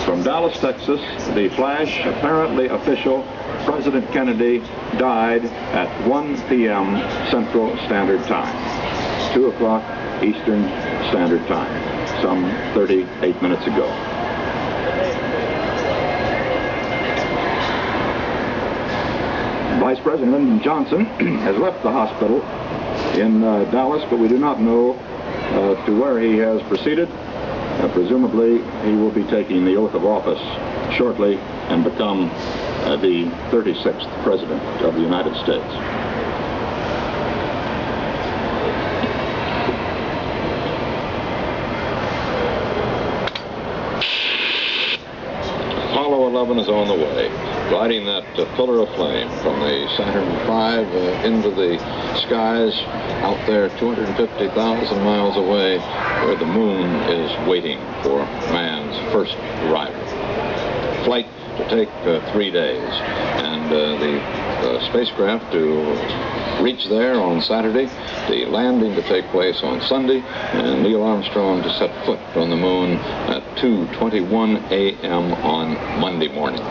From Dallas, Texas, the flash, apparently official, President Kennedy died at 1 p.m. Central Standard Time, 2 o'clock Eastern Standard Time, some 38 minutes ago. Vice President Lyndon Johnson has left the hospital in Dallas, but we do not know to where he has proceeded. Presumably, he will be taking the oath of office shortly and become the 36th President of the United States. Apollo 11 is on the way, gliding that pillar of flame from the Saturn V into the skies out there 250,000 miles away, where the moon is waiting for man's first arrival. Flight to take 3 days, and the spacecraft to reach there on Saturday, the landing to take place on Sunday, and Neil Armstrong to set foot on the moon at 2:21 a.m. on Monday morning.